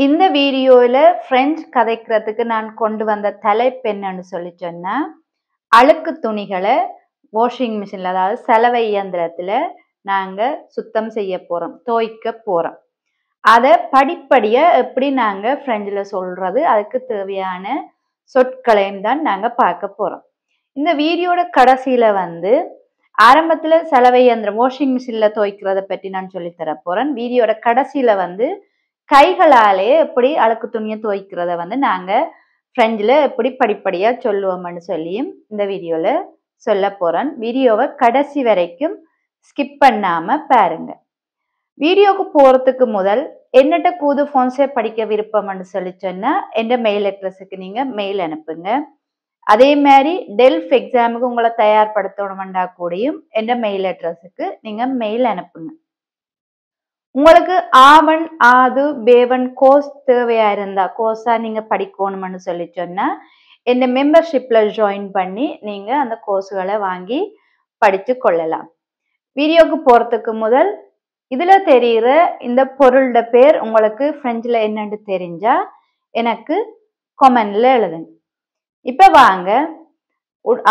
இந்த வீடியோல பிரெஞ்சு கதைக்கிறதுக்கு நான் கொண்டு வந்த தலைப்பு என்னன்னு சொல்லி சொன்னா, அழுக்கு துணிகளை வாஷிங் மிஷின்ல, அதாவது சலவை இயந்திரத்துல நாங்க சுத்தம் செய்ய போறோம், துவைக்க போறோம். அதை படிப்படியா எப்படி நாங்க பிரெஞ்சுல சொல்றது, அதுக்கு தேவையான சொற்களையும் தான் நாங்க பார்க்க போறோம். இந்த வீடியோட கடைசியில ஆரம்பத்துல சலவை இயந்திரம் வாஷிங் மிஷின்ல துவைக்கிறத பற்றி நான் சொல்லி தர போறேன். வீடியோட கடைசியில கைகளாலே எப்படி அழுக்கு துணியை துவைக்கிறத நாங்க பிரெஞ்சுல எப்படி படிப்படியா சொல்லுவோம்னு சொல்லியும் இந்த வீடியோல சொல்ல போறேன். வீடியோவை கடைசி வரைக்கும் ஸ்கிப் பண்ணாம பாருங்க. வீடியோக்கு போறதுக்கு முதல் என்னட்ட கூது போன்ஸே படிக்க விருப்பம்னு சொல்லி சொன்னா எந்த மெயில் அட்ரஸுக்கு நீங்க மெயில் அனுப்புங்க. அதே மாதிரி டெல்ஃப் எக்ஸாமுக்கு உங்களை தயார்படுத்தணும்னா கூடயும் எந்த மெயில் அட்ரஸுக்கு நீங்க மெயில் அனுப்புங்க. உங்களுக்கு ஆவன் ஆது பேவன் கோர்ஸ் தேவையா இருந்தா, கோர்ஸா நீங்க படிக்கணும்னு சொல்லி சொன்னா இந்த மெம்பர்ஷிப்ல ஜாயின் பண்ணி நீங்க அந்த கோர்ஸ்களை வாங்கி படிச்சு கொள்ளலாம். வீடியோக்கு போறதுக்கு முதல் இதுல தெரிகிற இந்த பொருளோட பேர் உங்களுக்கு பிரெஞ்சுல என்னன்னு தெரிஞ்சா எனக்கு கமெண்ட்ல எழுதுங்க. இப்ப வாங்க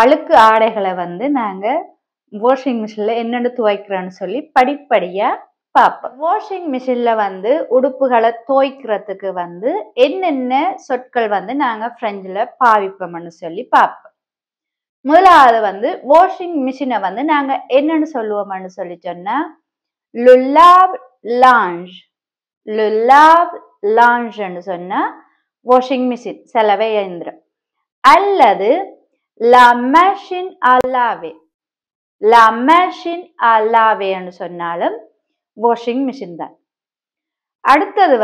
அழுக்கு ஆடைகளை நாங்க வாஷிங் மிஷின்ல என்னென்னு துவைக்கிறோன்னு சொல்லி படிப்படியா பார்ப்போம். வாஷிங் மிஷின்ல உடுப்புகளை துவைக்கிறதுக்கு என்னென்ன சொற்கள் நாங்க பிரெஞ்சுல பாவிப்போம்னு சொல்லி பார்ப்போம். முதலாவது வாஷிங் மிஷினை நாங்க என்னன்னு சொல்லுவோம்னு சொல்லி சொன்னா le lave-linge. le lave-linge சொன்னா வாஷிங் மிஷின், சலவை இயந்திரம். அல்லது la machine à laver. la machine à laver சொன்னாலும் வாஷிங் மிஷின் தான். அடுத்தது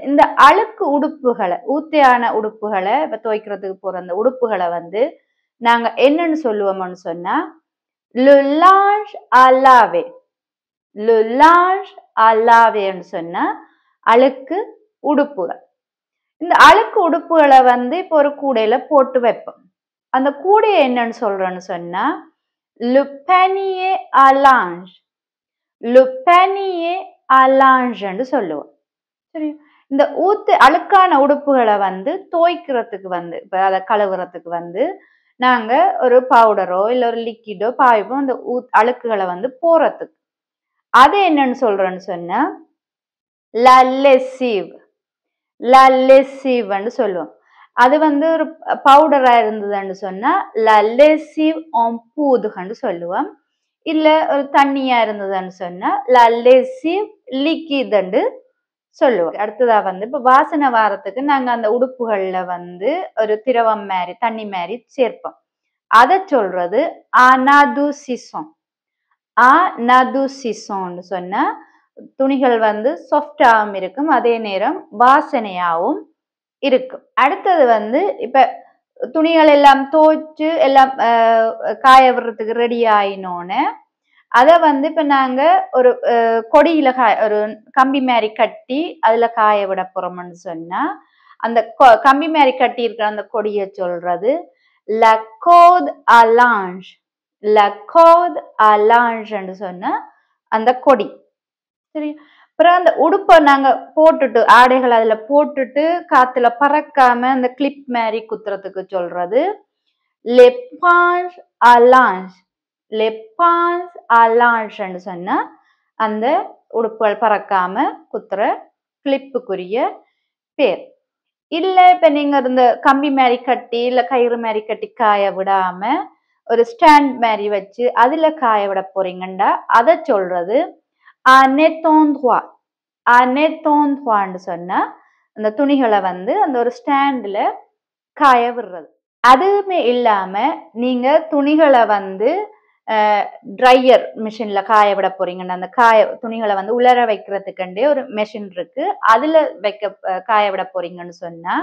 இந்த அழுக்கு உடுப்புகளை, ஊத்தையான உடுப்புகளை இப்ப துவைக்கிறதுக்கு போற அந்த உடுப்புகளை நாங்க என்னன்னு சொல்லுவோம்னு சொன்னா le linge à laver. le linge à laver சொன்னா அழுக்கு உடுப்புகள். இந்த அழுக்கு உடுப்புகளை இப்போ ஒரு கூடையில போட்டு வைப்போம். அந்த கூடையை என்னன்னு சொல்றோன்னு சொன்னா le panier à linge. le panier à linge ன்னு சொல்லுவோம். சரி, இந்த அழுக்கான உடுப்புகளை துவைக்கிறதுக்கு இப்ப அதை கழுவுறதுக்கு நாங்க ஒரு பவுடரோ இல்ல ஒரு லிக்விடோ பாய்ப்போம் அந்த அழுக்குகளை போறதுக்கு. அது என்னன்னு சொல்றோன்னு சொன்னா la lessive. la lessive ன்னு சொல்லுவோம். அது ஒரு பவுடரா இருந்ததுன்னு சொன்னா la lessive en poudre சொல்லுவோம். இல்ல ஒரு தண்ணியா இருந்ததுன்னு சொன்னா la lessive liquide சொல்லுவோம். அடுத்ததா இப்ப வாசனை வாரத்துக்கு நாங்க அந்த உடுப்புகள்ல ஒரு திரவம் மாதிரி, தண்ணி மாதிரி சேர்ப்போம். அதை சொல்றது anadoucissant. anadoucissant சொன்னா துணிகள் சாஃப்டாவும் இருக்கும், அதே நேரம் வாசனையாவும் இருக்கும். அடுத்தது இப்ப துணிகள் எல்லாம் துவைச்சு எல்லாம் காய விடுறதுக்கு ரெடி ஆயினோன்னு அதை இப்ப நாங்க ஒரு கொடியில ஒரு கம்பி மாதிரி கட்டி அதுல காய விட போறோம்னு சொன்னா அந்த கம்பி மாதிரி கட்டி இருக்கிற அந்த கொடியை சொல்றது la corde à linge. la corde à linge சொன்னா அந்த கொடி. சரி, அப்புறம் அந்த உடுப்பை நாங்க போட்டுட்டு ஆடைகள் அதுல போட்டுட்டு காத்துல பறக்காம அந்த கிளிப் மாதிரி குத்துறதுக்கு சொல்றது l'épingle à linge. l'épingle à linge சொன்னா அந்த உடுப்புகள் பறக்காம குத்துற கிளிப்புக்குரிய பேர். இல்ல இப்ப நீங்க இந்த கம்பி மாதிரி கட்டி இல்ல கயிறு மாதிரி கட்டி காய விடாம ஒரு ஸ்டாண்ட் மாதிரி வச்சு அதுல காய விட போறீங்கண்டா அதை சொல்றது un étendroit. un étendroit சொன்னா அந்த துணிகளை அந்த ஒரு ஸ்டாண்ட்ல காய விடுறது. அதுவுமே இல்லாம நீங்க துணிகளை ட்ரையர் மிஷின்ல காய விட போறீங்கன்னா அந்த துணிகளை உலர வைக்கிறதுக்கண்டே ஒரு மெஷின் இருக்கு, அதுல காய விட போறீங்கன்னு சொன்னா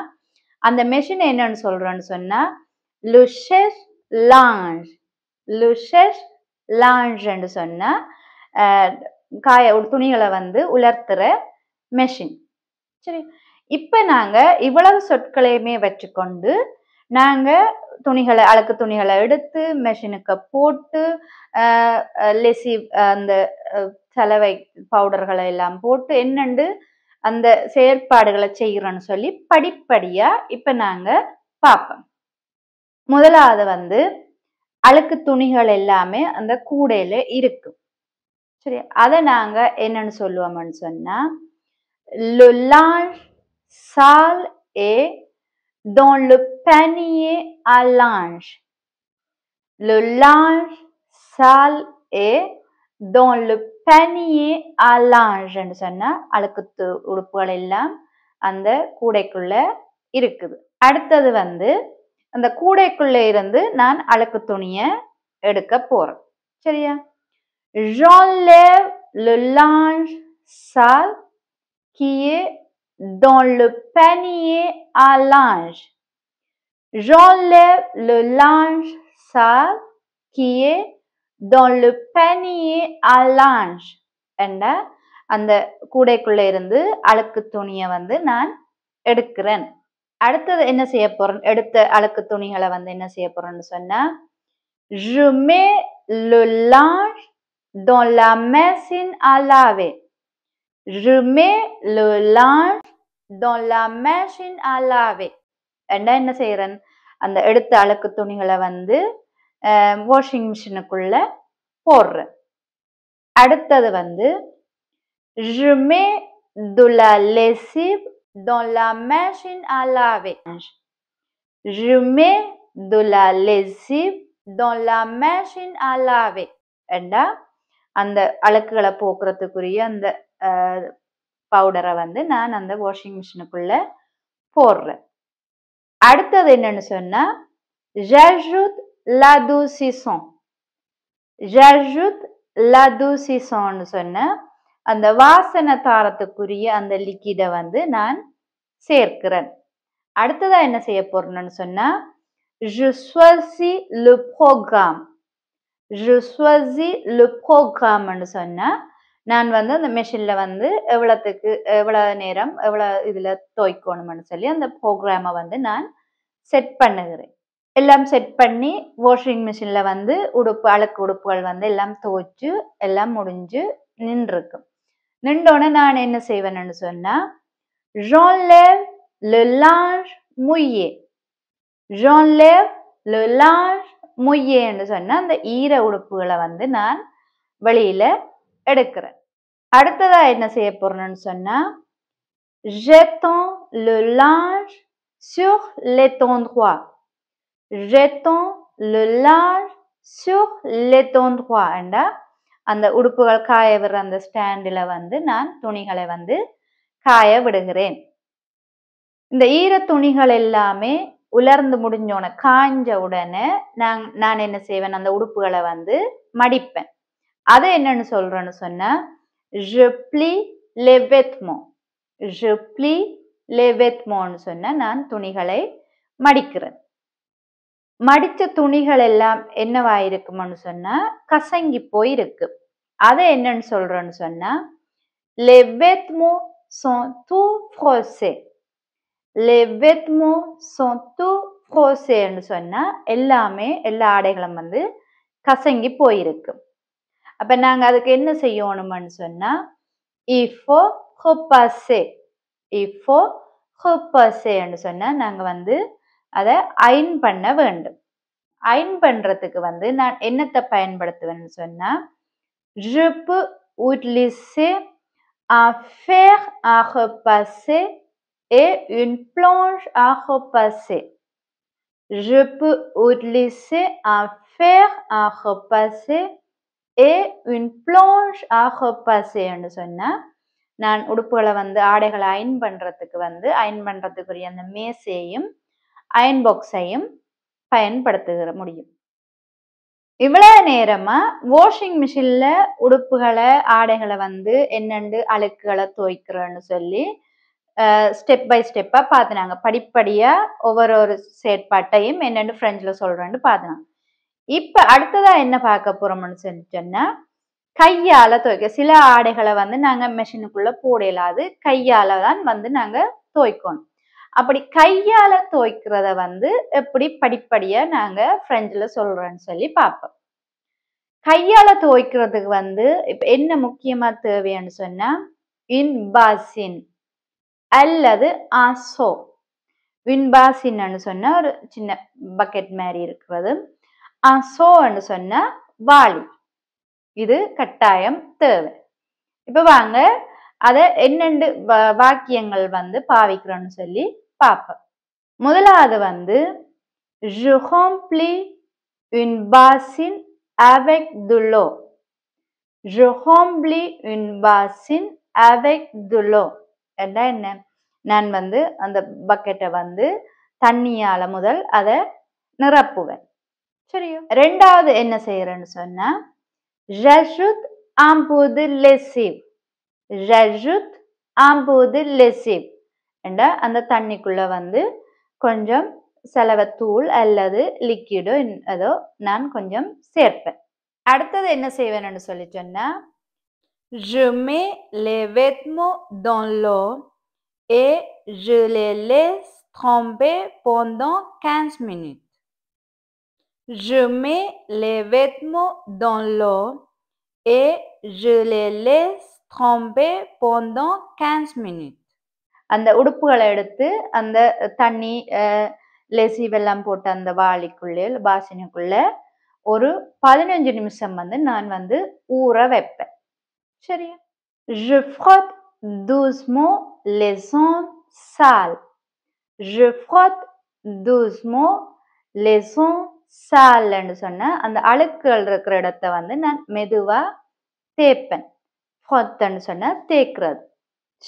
அந்த மெஷின் என்னன்னு சொல்றோன்னு சொன்னா le sèche-linge. le sèche-linge சொன்னா துணிகளை உலர்த்துற மெஷின். சரி, இப்ப நாங்க இவ்வளவு சொற்களையுமே வச்சுக்கொண்டு நாங்க அழுக்கு துணிகளை எடுத்து மெஷினுக்கு போட்டு லெசிவ் அந்த சலவை பவுடர்களை எல்லாம் போட்டு என்னண்டு அந்த செயற்பாடுகளை செய்யறோன்னு சொல்லி படிப்படியா இப்ப நாங்க பார்ப்போம். முதலாவது வந்து அழுக்கு துணிகள் எல்லாமே அந்த கூடையில இருக்கு. சரி, அதை நாங்க என்னன்னு சொல்லுவோம்னு சொன்னா le linge sale est dans le panier à linge. Le linge sale est dans le panier à linge ன்னு சொன்னா அழுக்கு உடுப்புகள் எல்லாம் அந்த கூடைக்குள்ள இருக்குது. அடுத்தது வந்து அந்த கூடைக்குள்ள இருந்து நான் அழுக்கு துணியை எடுக்க போறேன். சரியா? J'enlève le linge sale qui est dans le panier à linge. J'enlève le linge sale qui est dans le panier à linge. என்ற அந்த கூடைக்குள்ள இருந்து அழுக்கு துணியை வந்து நான் எடுக்கிறேன். அடுத்தது என்ன செய்ய போறேன்? எடுத்த அழுக்கு துணிகளை வந்து என்ன செய்ய போறேன்னு சொன்னா je mets le linge dans la machine à laver. Je mets le linge dans la machine à laver. என்ன செய்யறேன்? அந்த எடுத்த அழுக்கு துணிகளை வந்து வாஷிங் மிஷினுக்குள்ள போடுறேன். அடுத்தது வந்து je mets de la lessive dans la machine à laver. Je mets de la lessive dans la machine à laver. என்றா அந்த அழுக்குகளை போக்குறதுக்குரிய அந்த பவுடரை வந்து நான் அந்த வாஷிங் மிஷினுக்குள்ள போடுறேன். அடுத்தது என்னன்னு சொன்னா j'ajoute l'adoucissant. J'ajoute l'adoucissant சொன்ன அந்த வாசனை தாரத்துக்குரிய அந்த லிக்விடை வந்து நான் சேர்க்கிறேன். அடுத்ததா என்ன செய்ய போறேன்னு சொன்னா je choisis le programme. Je choisis le programme ன்னு சொன்னா நான் வந்து அந்த மெஷின்ல வந்து எவ்வளவு நேரம் எவ்வளவு இதுல துவைக்கணும்னு சொல்லி அந்த ப்ரோக்ராமை வந்து நான் செட் பண்ணுகிறேன். எல்லாம் செட் பண்ணி வாஷிங் மிஷின்ல வந்து அழுக்கு உடுப்புகள் வந்து எல்லாம் துவைச்சு எல்லாம் முடிஞ்சு நின்றுருக்கும். நின்றோடனே நான் என்ன செய்வேன்னு சொன்னா j'enlève le linge mouillé. J'enlève le linge mouillé ன்னு சொன்னா அந்த ஈர உடுப்புகளை வந்து நான் வெளியில எடுக்கிறேன். அடுத்ததா என்ன செய்ய போறேன்னு சொன்னா j'étends le linge sur l'étendoir. J'étends le linge sur l'étendoir என்றா அந்த உடுப்புகள் காய விடுற அந்த ஸ்டாண்டில் வந்து நான் துணிகளை வந்து காய விடுகிறேன். இந்த ஈர துணிகள் எல்லாமே உலர்ந்து முடிஞ்சோன காஞ்ச உடனே நான் என்ன செய்வேன்? அந்த உடுப்புகளை வந்து மடிப்பேன். அது என்னன்னு சொல்றேன்னு சொன்னா je plie les vêtements. Je plie les vêtements சொன்னா நான் துணிகளை மடிக்கிறேன். மடிச்ச துணிகள் எல்லாம் என்னவாயிருக்கும்னு சொன்னா கசங்கி போயிருக்கு. அதை என்னன்னு சொல்றேன்னு சொன்னா les vêtements sont tout froissés. Les vêtements sont tout froissés ன்னு சொன்னா எல்லாமே எல்லா ஆடைகளும் வந்து கசங்கி போயிருக்கு. அப்ப நாங்க அதுக்கு என்ன செய்யணும்னு சொன்னா il faut repasser. Il faut repasser ன்னு சொன்னா நாங்க வந்து அதை அயர்ன் பண்ண வேண்டும். அயர்ன் பண்றதுக்கு வந்து நான் என்னத்தை பயன்படுத்துவேன்னு சொன்னா je peux utiliser un fer à repasser et une planche à repasser. Je peux utiliser un fer à repasser et une planche à repasser ன்னு சொன்னா நான் உடுப்புகளை வந்து ஆடைகளை அயர்ன் பண்றதுக்கு வந்து அயர்ன் பண்றதுக்குரிய அந்த மேசையும் அயர்ன் பாக்ஸையும் பயன்படுத்த முடியும். இவ்வளவு நேரமா வாஷிங் மிஷின்ல உடுப்புகளை ஆடைகளை வந்து என்னென்று அழுக்குகளை துவைக்கிறோன்னு சொல்லி ஸ்டெப் பை ஸ்டெப்பா பார்த்துனாங்க. படிப்படியா ஒவ்வொரு செயற்பாட்டையும் என்னென்னு பிரெஞ்சுல சொல்றேன்னு பார்த்துனாங்க. இப்ப அடுத்ததா என்ன பார்க்க போறோம்னு சொன்னா கையால துவைக்க. சில ஆடைகளை வந்து நாங்க மெஷினுக்குள்ள போடலாது, கையால தான் வந்து நாங்க துவைக்கணும். அப்படி கையால துவைக்கிறத வந்து எப்படி படிப்படியா நாங்க பிரெஞ்சுல சொல்றோம்னு சொல்லி பார்ப்போம். கையால துவைக்கிறதுக்கு வந்து இப்ப என்ன முக்கியமா தேவைன்னு சொன்னா இன் பாசின். அல்லது ஆசோ. வின்பாசின்னு சொன்னா ஒரு சின்ன பக்கெட் மாதிரி இருக்கிறது. ஆசோன்னு சொன்னா வாளி. இது கட்டாயம் தேவை. இப்ப வாங்க அத என்னென்று வாக்கியங்கள் வந்து பாவிக்கிறோம்னு சொல்லி பார்ப்போம். முதலாவது வந்து je remplis une bassine avec de l'eau. Je remplis une bassine avec de l'eau. என்ன நான் வந்து அந்த பக்கெட்டை வந்து தண்ணியால முதல் அதை நிரப்புவேன். சரியா? ரெண்டாவது என்ன செய்யறேன்னு சொன்னா j'ajoute un peu de lessive. j'ajoute un peu de lessive. என்ற அந்த தண்ணிக்குள்ள வந்து கொஞ்சம் செலவத்தூள் அல்லது லிக்விடோ ஏதோ நான் கொஞ்சம் சேர்ப்பேன். அடுத்தது என்ன செய்வேன்னு சொல்லி சொன்னா je mets les vêtements dans l'eau et je les laisse tremper pendant 15 minutes. Je mets les vêtements dans l'eau et je les laisse tremper pendant 15 minutes. அந்த உடுப்புகளை எடுத்து அந்த தண்ணி லெசிவ் எல்லாம் போட்டு அந்த வாளிக்குள்ளே பாசினுக்குள்ள ஒரு 15 நிமிஷம் வந்து நான் வந்து ஊற வைப்பேன். சரியா? Je frotte doucement les zones sales. Je frotte doucement les zones sales ன்னு சொன்னா அந்த அழுக்குகள் இருக்கிற இடத்தை வந்து நான் மெதுவா தேய்ப்பேன். ஃப்ரொட்ன்னு சொன்னா தேய்க்கிறது.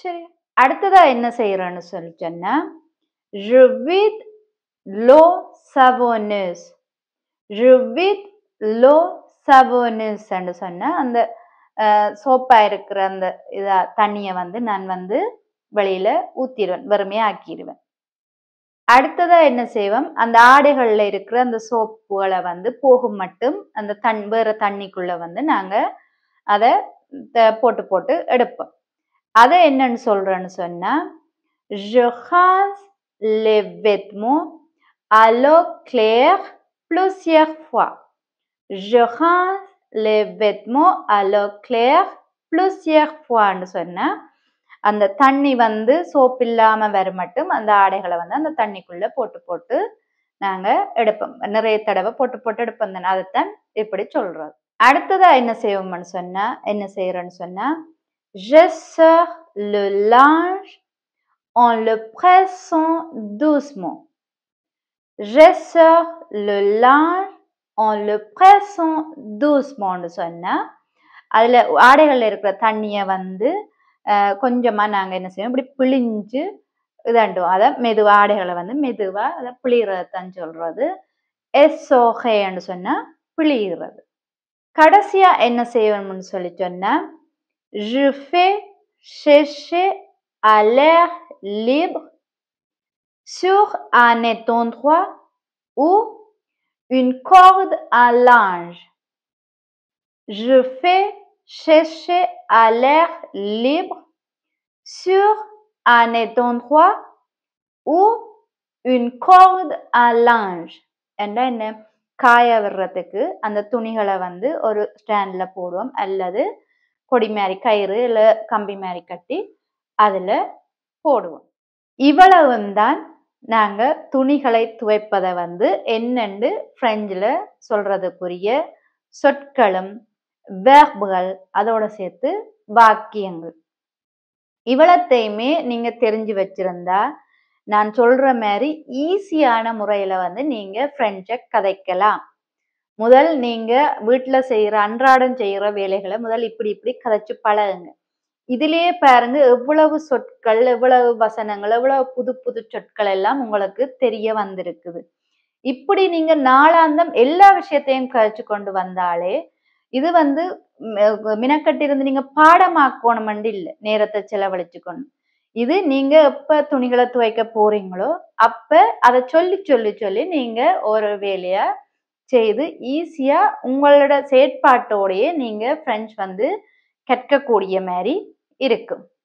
சரி. அடுத்ததா என்ன செய்யறேன்னு சொல்லி சொன்னா je vide l'eau savonneuse. je vide l'eau savonneuse ன்னு சொன்னா அந்த சோப்பா இருக்கிற அந்த தண்ணியை வந்து நான் வந்து வெளியில ஊத்திடுவேன், வெறுமையா ஆக்கிடுவேன். அடுத்ததா என்ன செய்வோம், அந்த ஆடைகள்ல இருக்கிற அந்த சோப்புகளை வந்து போகும் மட்டும் அந்த வேற தண்ணிக்குள்ள வந்து நாங்க அதை போட்டு போட்டு எடுப்போம். அதை என்னன்னு சொல்றேன்னு சொன்னா je rince les vêtements à l'eau claire plusieurs fois. je rince les vêtements à l'eau claire plusieurs fois ன்னு சொன்னா அந்த தண்ணி வந்து சோப்பு இல்லாம வர மட்டும் அந்த ஆடைகளை வந்து அந்த தண்ணிக்குள்ள போட்டு போட்டு நாங்க எடுப்போம். நிறைய தடவை போட்டு போட்டு எடுப்போம். அதைத்தான் இப்படி சொல்றது. அடுத்ததா என்ன செய்வோம்னு சொன்னா என்ன செய்யறேன்னு சொன்னா je sors le linge en le pressant doucement. je sors le linge en le pressant doucement ன்னு சொன்னா அதுல ஆடைகள்ல இருக்கிற தண்ணிய வந்து கொஞ்சமா நாங்க என்ன செய்வோம், இப்படி பிழிஞ்சு இதாண்டுவோம். அதை மெதுவா ஆடைகளை வந்து மெதுவா அதை பிழிறதான் சொல்றது. எஸ்ஸோகைன்னு சொன்னா பிழிகிறது. கடைசியா என்ன செய்வோம்னு சொல்லி சொன்னா je fais sécher à l'air libre sur un étendoir ou une corde à linge. je fais sécher à l'air libre sur un étendoir ou une corde à linge. என்ன காய விடுறதுக்கு அந்த துணிகளை வந்து ஒரு ஸ்டாண்ட்ல போடுவோம் அல்லது கொடி மாதிரி கயிறு இல்ல கம்பி மாதிரி கட்டி அதுல போடுவோம். இவ்வளவும் தான் நாங்க துணிகளை துவைப்பதை வந்து என்னென்று பிரெஞ்சில் சொல்றதுக்குரிய சொற்களும் வேர்புகள் அதோட சேர்த்து வாக்கியங்கள். இவ்வளத்தையுமே நீங்க தெரிஞ்சு வச்சிருந்தா நான் சொல்ற மாதிரி ஈஸியான முறையில வந்து நீங்க பிரெஞ்சை கதைக்கலாம். முதல் நீங்க வீட்டுல செய்யற அன்றாடம் செய்யற வேலைகளை முதல் இப்படி இப்படி கதைச்சு பழகுங்க. இதுலயே பாருங்க எவ்வளவு சொற்கள், எவ்வளவு வசனங்கள், எவ்வளவு புது புது சொற்கள் எல்லாம் உங்களுக்கு தெரிய வந்திருக்குது. இப்படி நீங்க நாளாந்தம் எல்லா விஷயத்தையும் கழிச்சு கொண்டு வந்தாலே இது வந்து மினக்கட்டு இருந்து நீங்க பாடமாக்கணும் இல்லை, நேரத்தை செலவழிச்சு கொண்டு. இது நீங்க எப்ப துணிகளை துவைக்க போறீங்களோ அப்ப அதை சொல்லி சொல்லி சொல்லி நீங்க ஒரு வேலையா செய்து ஈஸியா உங்களோட செயற்பாட்டோடையே நீங்க பிரெஞ்சு வந்து கற்கக்கூடிய மாதிரி இருக்கும்.